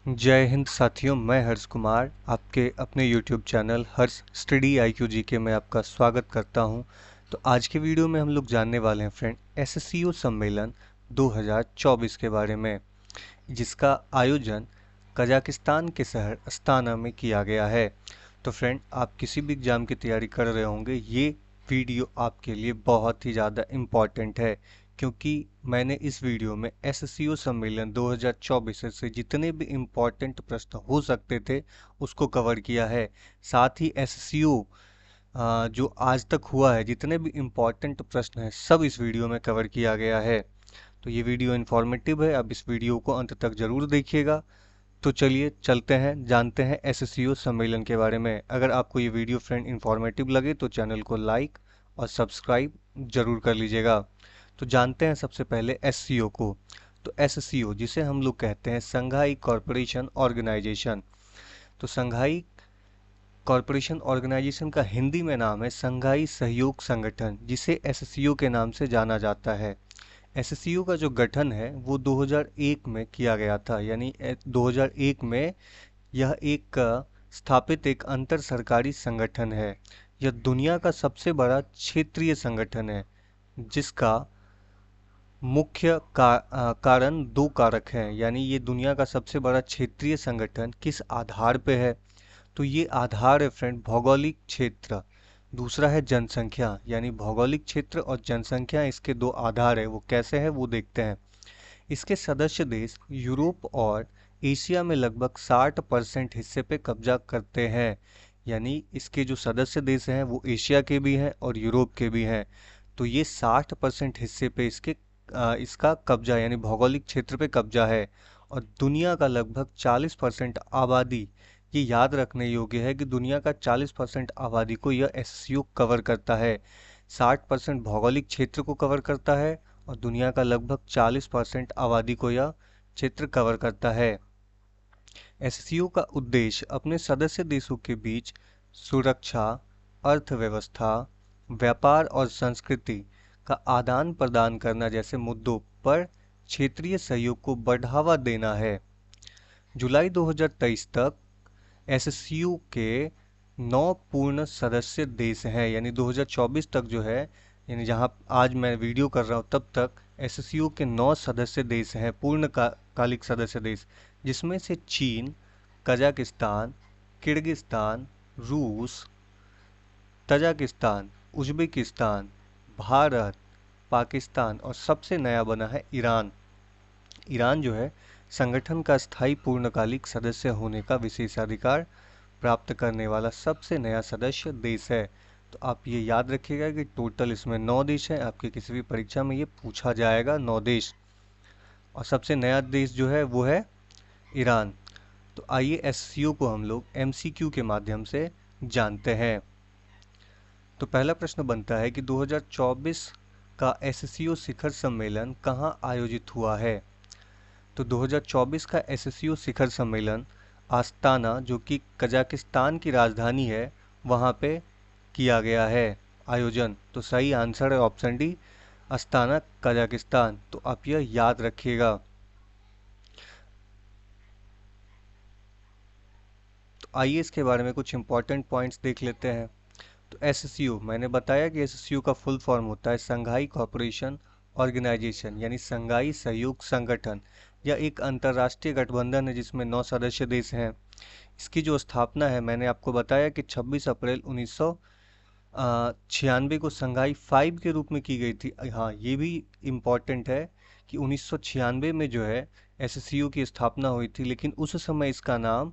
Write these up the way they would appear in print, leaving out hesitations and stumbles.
जय हिंद साथियों, मैं हर्ष कुमार आपके अपने YouTube चैनल हर्ष स्टडी IQ जीके में आपका स्वागत करता हूं। तो आज के वीडियो में हम लोग जानने वाले हैं फ्रेंड SSCO सम्मेलन 2024 के बारे में, जिसका आयोजन कजाकिस्तान के शहर अस्ताना में किया गया है। तो फ्रेंड, आप किसी भी एग्ज़ाम की तैयारी कर रहे होंगे, ये वीडियो आपके लिए बहुत ही ज़्यादा इम्पॉर्टेंट है, क्योंकि मैंने इस वीडियो में SSCO सम्मेलन 2024 से जितने भी इम्पॉर्टेंट प्रश्न हो सकते थे उसको कवर किया है। साथ ही SSCO जो आज तक हुआ है, जितने भी इम्पॉर्टेंट प्रश्न हैं सब इस वीडियो में कवर किया गया है। तो ये वीडियो इन्फॉर्मेटिव है, आप इस वीडियो को अंत तक ज़रूर देखिएगा। तो चलिए चलते हैं, जानते हैं SSCO सम्मेलन के बारे में। अगर आपको ये वीडियो फ्रेंड इन्फॉर्मेटिव लगे तो चैनल को लाइक और सब्सक्राइब जरूर कर लीजिएगा। तो जानते हैं सबसे पहले SCO को। तो SCO, जिसे हम लोग कहते हैं संघाई कॉरपोरेशन ऑर्गेनाइजेशन, तो संघाई कॉरपोरेशन ऑर्गेनाइजेशन का हिंदी में नाम है संघाई सहयोग संगठन, जिसे SCO के नाम से जाना जाता है। SSCO का जो गठन है वो 2001 में किया गया था, यानी 2001 में यह एक स्थापित एक अंतर सरकारी संगठन है। यह दुनिया का सबसे बड़ा क्षेत्रीय संगठन है, जिसका मुख्य कारण दो कारक हैं। यानी ये दुनिया का सबसे बड़ा क्षेत्रीय संगठन किस आधार पे है, तो ये आधार है फ्रेंड भौगोलिक क्षेत्र। दूसरा है जनसंख्या, यानी भौगोलिक क्षेत्र और जनसंख्या, इसके दो आधार है। वो कैसे है वो देखते हैं। इसके सदस्य देश यूरोप और एशिया में लगभग 60% हिस्से पे कब्जा करते हैं। यानी इसके जो सदस्य देश हैं वो एशिया के भी हैं और यूरोप के भी हैं। तो ये 60% हिस्से पे इसका कब्जा, यानी भौगोलिक क्षेत्र पे कब्जा है। और दुनिया का लगभग 40% आबादी, ये याद रखने योग्य है कि दुनिया का 40% आबादी को यह SCO कवर करता है। 60% भौगोलिक क्षेत्र को कवर करता है और दुनिया का लगभग 40% आबादी को यह क्षेत्र कवर करता है। SCO का उद्देश्य अपने सदस्य देशों के बीच सुरक्षा, अर्थव्यवस्था, व्यापार और संस्कृति का आदान प्रदान करना जैसे मुद्दों पर क्षेत्रीय सहयोग को बढ़ावा देना है। जुलाई 2023 तक SCO के 9 पूर्ण सदस्य देश हैं, यानी 2024 तक जो है, यानी जहां आज मैं वीडियो कर रहा हूं तब तक SCO के 9 सदस्य देश हैं, कालिक सदस्य देश, जिसमें से चीन, कजाकिस्तान, किर्गिस्तान, रूस, तजाकिस्तान, उज्बेकिस्तान, भारत, पाकिस्तान और सबसे नया बना है ईरान। ईरान जो है संगठन का स्थायी पूर्णकालिक सदस्य होने का विशेषाधिकार प्राप्त करने वाला सबसे नया सदस्य देश है। तो आप ये याद रखिएगा कि टोटल इसमें 9 देश हैं। आपकी किसी भी परीक्षा में ये पूछा जाएगा, 9 देश। और सबसे नया देश जो है वो है ईरान। तो आइए SCO को हम लोग MCQ के माध्यम से जानते हैं। तो पहला प्रश्न बनता है कि 2024 का SCO शिखर सम्मेलन कहाँ आयोजित हुआ है। तो 2024 का SSCO शिखर सम्मेलन आस्ताना, जो कि कजाकिस्तान की राजधानी है, वहाँ पे किया गया है आयोजन। तो सही आंसर है ऑप्शन डी, अस्ताना, कजाकिस्तान। तो आप यह याद रखिएगा। तो आइए इसके बारे में कुछ इंपॉर्टेंट पॉइंट्स देख लेते हैं। तो SSCO, मैंने बताया कि SSCO का फुल फॉर्म होता है संघाई कॉरपोरेशन ऑर्गेनाइजेशन, यानी संघाई सहयोग संगठन। यह एक अंतर्राष्ट्रीय गठबंधन है जिसमें 9 सदस्य देश हैं। इसकी जो स्थापना है, मैंने आपको बताया कि 26 अप्रैल 1996 को संघाई 5 के रूप में की गई थी। हाँ, ये भी इम्पॉर्टेंट है कि 1996 में जो है SSCO की स्थापना हुई थी, लेकिन उस समय इसका नाम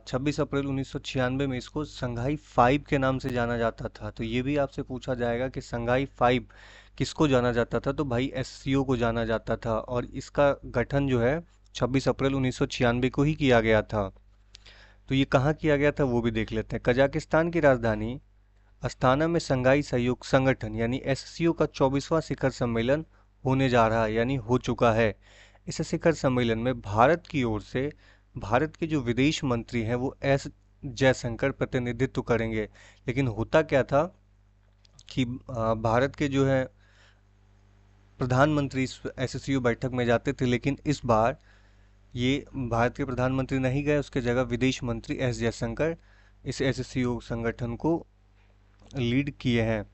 26 अप्रैल 1996 में इसको संघाई 5 के नाम से जाना जाता था। तो ये भी आपसे पूछा जाएगा कि संघाई 5 किसको जाना जाता था, तो भाई SCO को जाना जाता था। और इसका गठन जो है 26 अप्रैल 1996 को ही किया गया था। तो ये कहाँ किया गया था वो भी देख लेते हैं। कजाकिस्तान की राजधानी अस्थाना में संघाई सहयोग संगठन यानी SCO का 24वां शिखर सम्मेलन होने जा रहा है, यानी हो चुका है। इस शिखर सम्मेलन में भारत की ओर से भारत के जो विदेश मंत्री हैं वो एस जयशंकर प्रतिनिधित्व करेंगे। लेकिन होता क्या था कि भारत के जो है प्रधानमंत्री इस SSCO बैठक में जाते थे, लेकिन इस बार ये भारत के प्रधानमंत्री नहीं गए, उसके जगह विदेश मंत्री एस जयशंकर इस एससीओ संगठन को लीड किए हैं।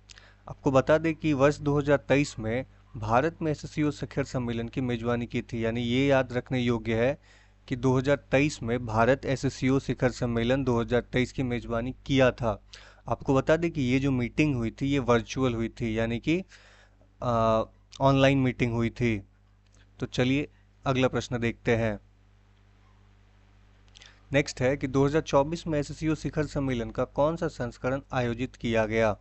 आपको बता दें कि वर्ष 2023 में भारत में एससीओ शिखर सम्मेलन की मेजबानी की थी, यानी ये याद रखने योग्य है कि 2023 में भारत एससीओ शिखर सम्मेलन 2023 की मेजबानी किया था। आपको बता दें कि ये जो मीटिंग हुई थी ये वर्चुअल हुई थी, यानी कि ऑनलाइन मीटिंग हुई थी। तो चलिए अगला प्रश्न देखते हैं। नेक्स्ट है कि 2024 में एससीओ शिखर सम्मेलन का कौन सा संस्करण आयोजित किया गया।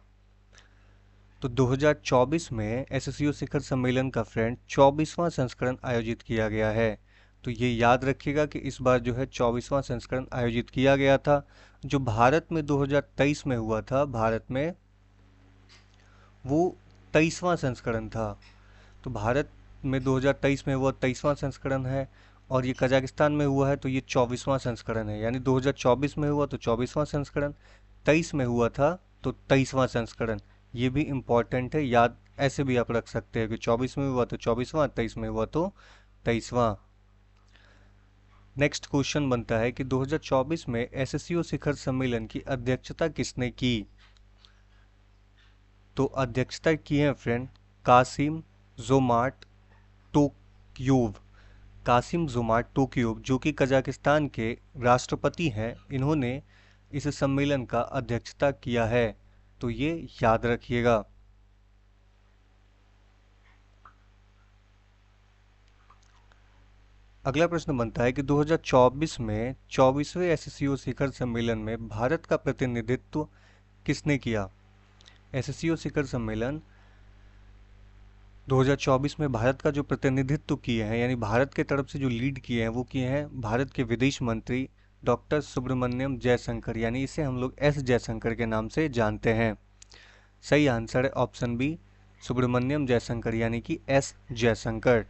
तो 2024 में एससीओ शिखर सम्मेलन का फ्रेंड 24वां संस्करण आयोजित किया गया है। तो ये याद रखिएगा कि इस बार जो है 24वां संस्करण आयोजित किया गया था। जो भारत में 2023 में हुआ था, भारत में वो 23वां संस्करण था। तो भारत में 2023 में हुआ 23वां संस्करण है, और ये कजाकिस्तान में हुआ है तो ये 24वां संस्करण है। यानी 2024 में हुआ तो 24वां संस्करण, 23 में हुआ था तो 23वां संस्करण। ये भी इम्पोर्टेंट है, याद ऐसे भी आप रख सकते हैं कि 24 में हुआ तो 24वां, 23 में हुआ तो 23वां। नेक्स्ट क्वेश्चन बनता है कि 2024 में एससीओ शिखर सम्मेलन की अध्यक्षता किसने की। तो अध्यक्षता की है friend Qasim Jomart Tokayev. Qasim Jomart Tokayev जो कि कजाकिस्तान के राष्ट्रपति हैं, इन्होंने इस सम्मेलन का अध्यक्षता किया है। तो ये याद रखिएगा। अगला प्रश्न बनता है कि 2024 में 24वें एससीओ शिखर सम्मेलन में भारत का प्रतिनिधित्व किसने किया। एससीओ शिखर सम्मेलन 2024 में भारत का जो प्रतिनिधित्व किए हैं, यानी भारत के तरफ से जो लीड किए हैं, वो किए हैं भारत के विदेश मंत्री डॉक्टर सुब्रमण्यम जयशंकर, यानी इसे हम लोग एस जयशंकर के नाम से जानते हैं। सही आंसर है ऑप्शन बी, सुब्रमण्यम जयशंकर, यानी कि एस जयशंकर।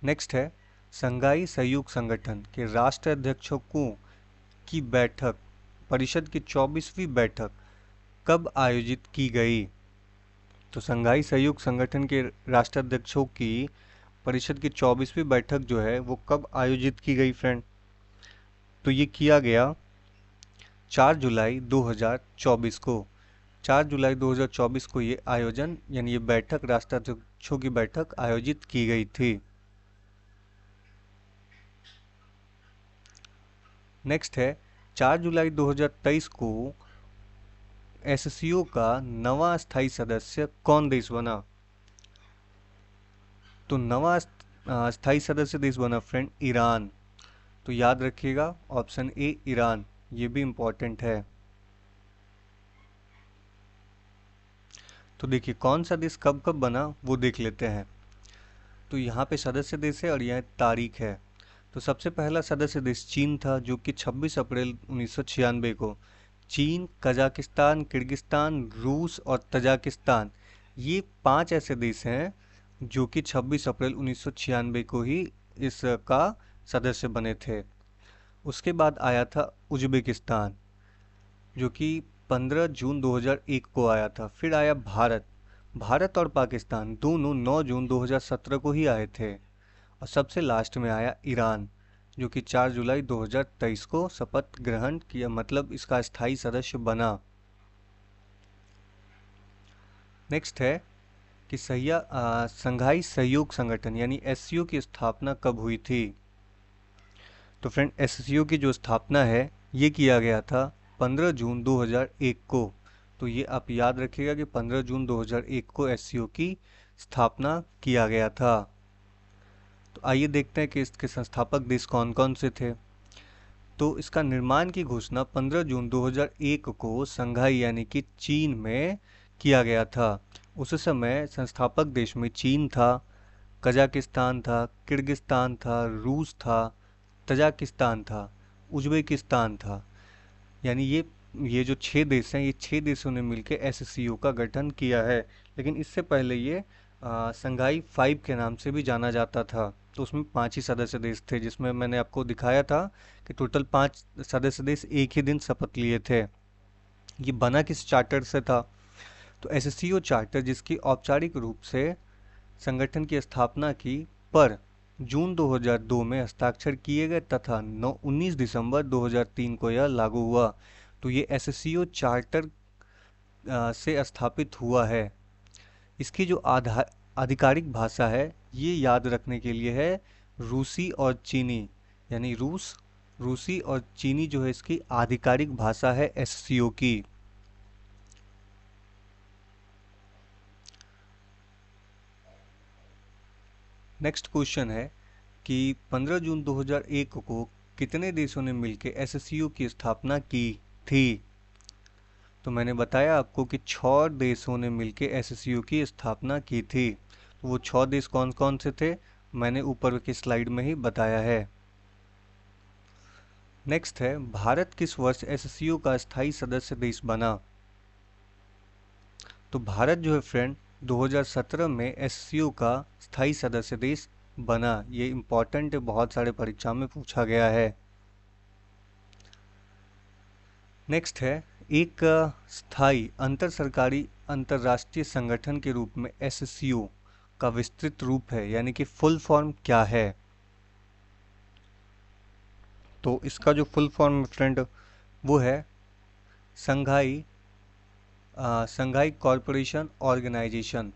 नेक्स्ट है शंघाई सहयोग संगठन के राष्ट्राध्यक्षों की बैठक, परिषद की 24वीं बैठक कब आयोजित की गई। तो शंघाई सहयोग संगठन के राष्ट्राध्यक्षों की परिषद की 24वीं बैठक जो है वो कब आयोजित की गई फ्रेंड। तो ये किया गया 4 जुलाई 2024 को। 4 जुलाई 2024 को ये आयोजन, यानी ये बैठक, राष्ट्राध्यक्षों की बैठक आयोजित की गई थी। नेक्स्ट है 4 जुलाई 2023 को एससीओ का नवा स्थायी सदस्य कौन देश बना। तो नवा स्थायी सदस्य देश बना फ्रेंड ईरान। तो याद रखिएगा ऑप्शन ए ईरान, ये भी इम्पोर्टेंट है। तो देखिए कौन सा देश कब कब बना वो देख लेते हैं। तो यहाँ पे सदस्य देश है और यह तारीख है। तो सबसे पहला सदस्य देश चीन था, जो कि 26 अप्रैल 1996 को। चीन, कजाकिस्तान, किर्गिस्तान, रूस और तजाकिस्तान, ये 5 ऐसे देश हैं जो कि 26 अप्रैल 1996 को ही इसका सदस्य बने थे। उसके बाद आया था उज्बेकिस्तान, जो कि 15 जून 2001 को आया था। फिर आया भारत। भारत और पाकिस्तान दोनों 9 जून 2017 को ही आए थे। और सबसे लास्ट में आया ईरान, जो कि 4 जुलाई 2023 को शपथ ग्रहण किया, मतलब इसका स्थायी सदस्य बना। नेक्स्ट है कि शंघाई सहयोग संगठन यानी एससीओ की स्थापना कब हुई थी। तो फ्रेंड एससीओ की जो स्थापना है ये किया गया था 15 जून 2001 को। तो ये आप याद रखिएगा कि 15 जून 2001 को एससीओ की स्थापना किया गया था। तो आइए देखते हैं कि इसके संस्थापक देश कौन कौन से थे। तो इसका निर्माण की घोषणा 15 जून 2001 को शंघाई यानी कि चीन में किया गया था। उस समय संस्थापक देश में चीन था, कजाकिस्तान था, किर्गिस्तान था, रूस था, तजाकिस्तान था, उज्बेकिस्तान था। यानी ये जो 6 देश हैं, ये 6 देशों ने मिलकर एससीओ का गठन किया है। लेकिन इससे पहले ये शंघाई 5 के नाम से भी जाना जाता था। तो उसमें 5 ही सदस्य देश थे, जिसमें मैंने आपको दिखाया था कि टोटल 5 सदस्य देश एक ही दिन शपथ लिए थे। ये बना किस चार्टर से था। तो एससीओ चार्टर, जिसकी औपचारिक रूप से संगठन की स्थापना की, पर जून 2002 में हस्ताक्षर किए गए तथा 19 दिसंबर 2003 को यह लागू हुआ। तो ये एससीओ चार्टर से स्थापित हुआ है। इसकी जो आधिकारिक भाषा है ये याद रखने के लिए है रूसी और चीनी, यानी रूसी और चीनी जो है इसकी आधिकारिक भाषा है एससीओ की। नेक्स्ट क्वेश्चन है कि 15 जून 2001 को कितने देशों ने मिलकर एससीओ की स्थापना की थी? तो मैंने बताया आपको कि 6 देशों ने मिलकर एससीओ की स्थापना की थी। तो वो 6 देश कौन कौन से थे मैंने ऊपर की स्लाइड में ही बताया है। नेक्स्ट है, भारत किस वर्ष एससीओ का स्थायी सदस्य देश बना? तो भारत जो है फ्रेंड 2017 में एससीओ का स्थायी सदस्य देश बना। ये इम्पोर्टेंट है, बहुत सारे परीक्षा में पूछा गया है। नेक्स्ट है, एक स्थायी अंतर सरकारी अंतरराष्ट्रीय संगठन के रूप में एससीओ का विस्तृत रूप है, यानी कि फुल फॉर्म क्या है? तो इसका जो फुल फॉर्म फ्रेंड वो है संघाई कॉरपोरेशन ऑर्गेनाइजेशन।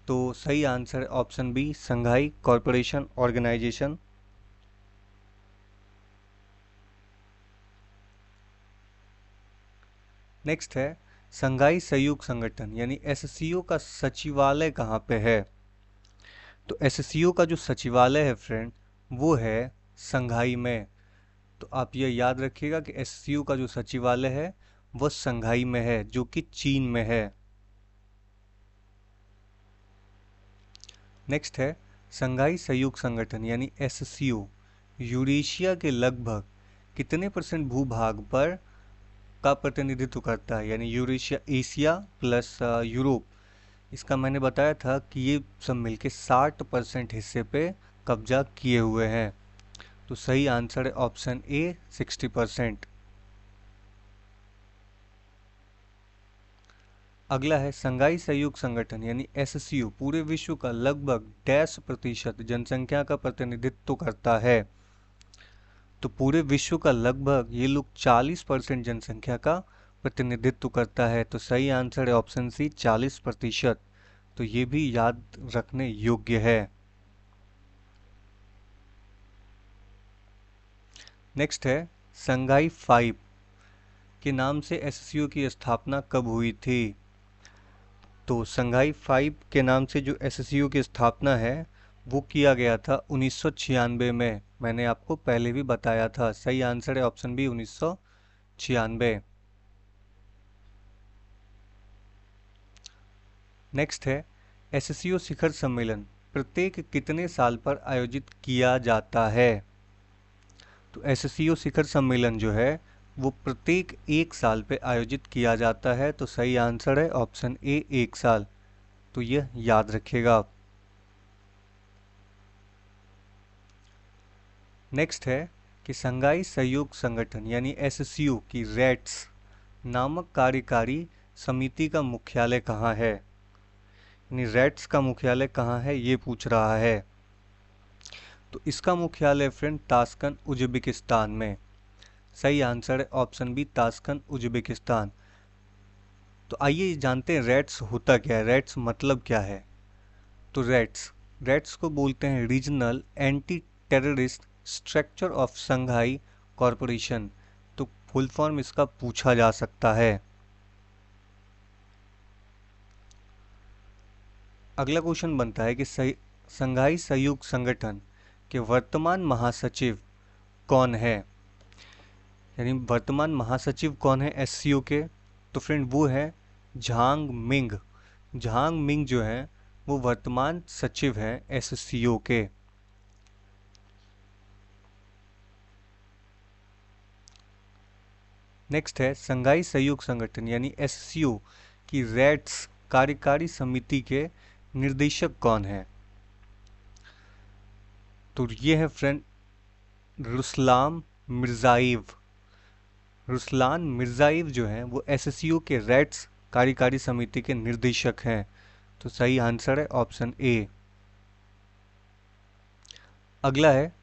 तो सही आंसर है option B, Shanghai corporation organisation. Next है, संघाई सहयोग संगठन यानी एससीओ का सचिवालय कहाँ पे है? तो एससीओ का जो सचिवालय है फ्रेंड वो है संघाई में। तो आप ये याद रखिएगा कि एससीओ का जो सचिवालय है वो संघाई में है, जो कि चीन में है। नेक्स्ट है, संघाई सहयोग संगठन यानी एससीओ यूरेशिया के लगभग कितने % भूभाग पर का प्रतिनिधित्व करता है? यानी यूरेशिया एशिया प्लस यूरोप, इसका मैंने बताया था कि ये सब मिलके 60% हिस्से पे कब्जा किए हुए हैं। तो सही आंसर है ऑप्शन ए, 60%। अगला है, संघाई सहयोग संगठन यानी एससीओ पूरे विश्व का लगभग %% जनसंख्या का प्रतिनिधित्व करता है। तो पूरे विश्व का लगभग ये लोग 40% जनसंख्या का प्रतिनिधित्व करता है। तो सही आंसर है ऑप्शन सी, 40%। तो ये भी याद रखने योग्य है। नेक्स्ट है, संघाई 5 के नाम से एससीओ की स्थापना कब हुई थी? तो संघाई 5 के नाम से जो एससीओ की स्थापना है वो किया गया था 1996 में। मैंने आपको पहले भी बताया था। सही आंसर है ऑप्शन बी, 1996। नेक्स्ट है, एससीओ शिखर सम्मेलन प्रत्येक कितने साल पर आयोजित किया जाता है? तो एससीओ शिखर सम्मेलन जो है वो प्रत्येक 1 साल पे आयोजित किया जाता है। तो सही आंसर है ऑप्शन ए, 1 साल। तो यह याद रखिएगा आप। नेक्स्ट है कि संघाई सहयोग संगठन यानी एससीओ की रैट्स नामक कार्यकारी समिति का मुख्यालय कहाँ है? यानी रैट्स का मुख्यालय कहाँ है ये पूछ रहा है। तो इसका मुख्यालय फ्रेंड ताशकंद उज्बेकिस्तान में। सही आंसर है ऑप्शन बी, ताशकंद उज्बेकिस्तान। तो आइए जानते हैं रैट्स होता क्या है, रैट्स मतलब क्या है। तो रैट्स को बोलते हैं regional anti terrorist structure of Shanghai corporation. तो फुल फॉर्म इसका पूछा जा सकता है। अगला क्वेश्चन बनता है कि संघाई सहयोग संगठन के वर्तमान महासचिव कौन है? यानी वर्तमान महासचिव कौन है एससीओ के? तो फ्रेंड वो है झांग मिंग। झांग मिंग जो है वो वर्तमान सचिव हैं एससीओ के। नेक्स्ट है, संघाई सहयोग संगठन यानी एससीओ की रैट्स कार्यकारी समिति के निर्देशक कौन है? तो ये है फ्रेंड रुस्लान मिर्जाएव। रुस्लान मिर्जाएव जो हैं वो एससीओ के रैट्स कार्यकारी समिति के निर्देशक हैं। तो सही आंसर है ऑप्शन ए। अगला है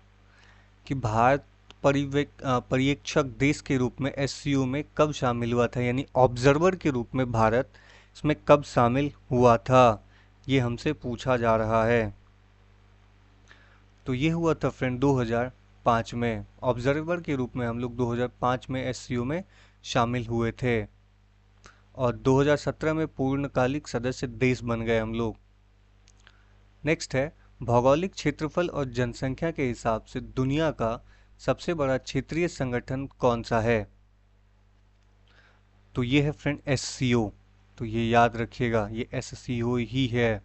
कि भारत पर्यवेक्षक देश के रूप में एससीओ में कब शामिल हुआ था, यानी ऑब्जर्वर के रूप में भारत इसमें कब शामिल हुआ था, ये हमसे पूछा जा रहा है। तो ये हुआ था फ्रेंड 2005 में। ऑब्जर्वर के रूप में हम लोग 2005 में एससीओ में शामिल हुए थे और 2017 में पूर्णकालिक सदस्य देश बन गए हम लोग। नेक्स्ट है, भौगोलिक क्षेत्रफल और जनसंख्या के हिसाब से दुनिया का सबसे बड़ा क्षेत्रीय संगठन कौन सा है? तो ये है फ्रेंड एससीओ। तो ये याद रखिएगा, ये एससीओ ही है।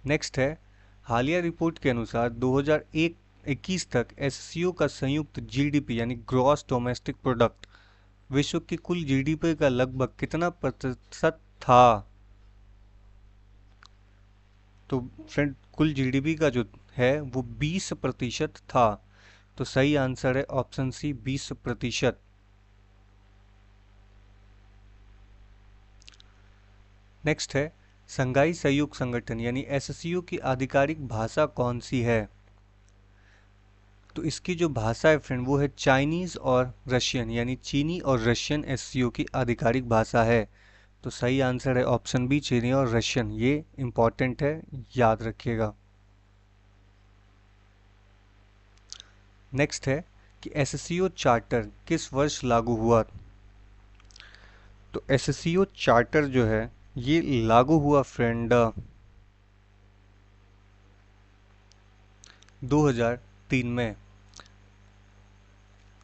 नेक्स्ट है, हालिया रिपोर्ट के अनुसार 2021 तक एससीओ का संयुक्त जीडीपी यानी ग्रॉस डोमेस्टिक प्रोडक्ट विश्व की कुल जीडीपी का लगभग कितना प्रतिशत था? तो फ्रेंड कुल जीडीपी का जो है वो 20% था। तो सही आंसर है ऑप्शन सी 20%। नेक्स्ट है, संघाई सहयोग संगठन यानी एससीओ की आधिकारिक भाषा कौन सी है? तो इसकी जो भाषा है फ्रेंड वो है चाइनीज और रशियन, यानी चीनी और रशियन एससीओ की आधिकारिक भाषा है। तो सही आंसर है ऑप्शन बी चीनी और रशियन। ये इंपॉर्टेंट है, याद रखिएगा। नेक्स्ट है कि एससीओ चार्टर किस वर्ष लागू हुआ? तो एससीओ चार्टर जो है ये लागू हुआ फ्रेंड 2003 में।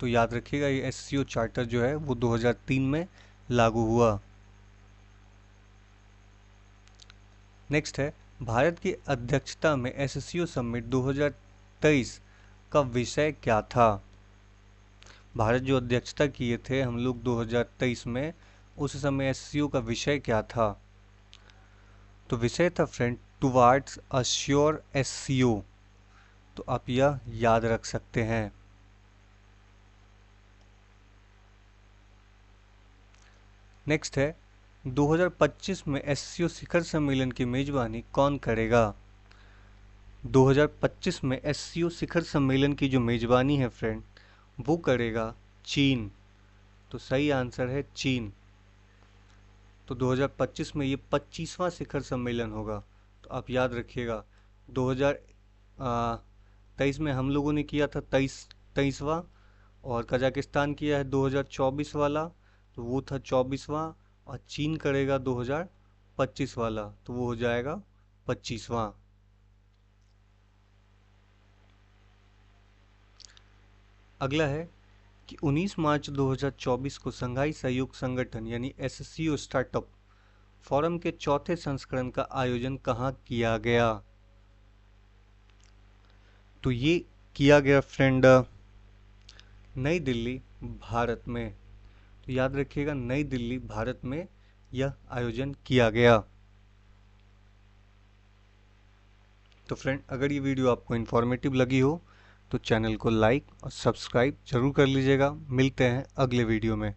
तो याद रखिएगा ये एससीओ चार्टर जो है वो 2003 में लागू हुआ। नेक्स्ट है, भारत की अध्यक्षता में एससीओ समिट 2023 का विषय क्या था? भारत जो अध्यक्षता किए थे हम लोग 2023 में, उस समय एससीओ का विषय क्या था? तो विषय था friend towards a sure SCO. तो आप यह याद रख सकते हैं। नेक्स्ट है, 2025 में एससीओ शिखर सम्मेलन की मेजबानी कौन करेगा? 2025 में एससीओ शिखर सम्मेलन की जो मेजबानी है फ्रेंड वो करेगा चीन। तो सही आंसर है चीन। तो 2025 में ये 25वां शिखर सम्मेलन होगा। तो आप याद रखिएगा 2023 में हम लोगों ने किया था 23वां, और कजाकिस्तान किया है 2024 वाला, तो वो था 24वां, और चीन करेगा 2025 वाला, तो वो हो जाएगा 25वां। अगला है कि 19 मार्च 2024 को संघाई सहयोग संगठन यानी एससीओ स्टार्टअप फोरम के चौथे संस्करण का आयोजन कहाँ किया गया? तो ये किया गया फ्रेंड नई दिल्ली, भारत में। तो याद रखिएगा नई दिल्ली, भारत में यह आयोजन किया गया। तो फ्रेंड अगर ये वीडियो आपको इन्फॉर्मेटिव लगी हो तो चैनल को लाइक और सब्सक्राइब जरूर कर लीजिएगा। मिलते हैं अगले वीडियो में।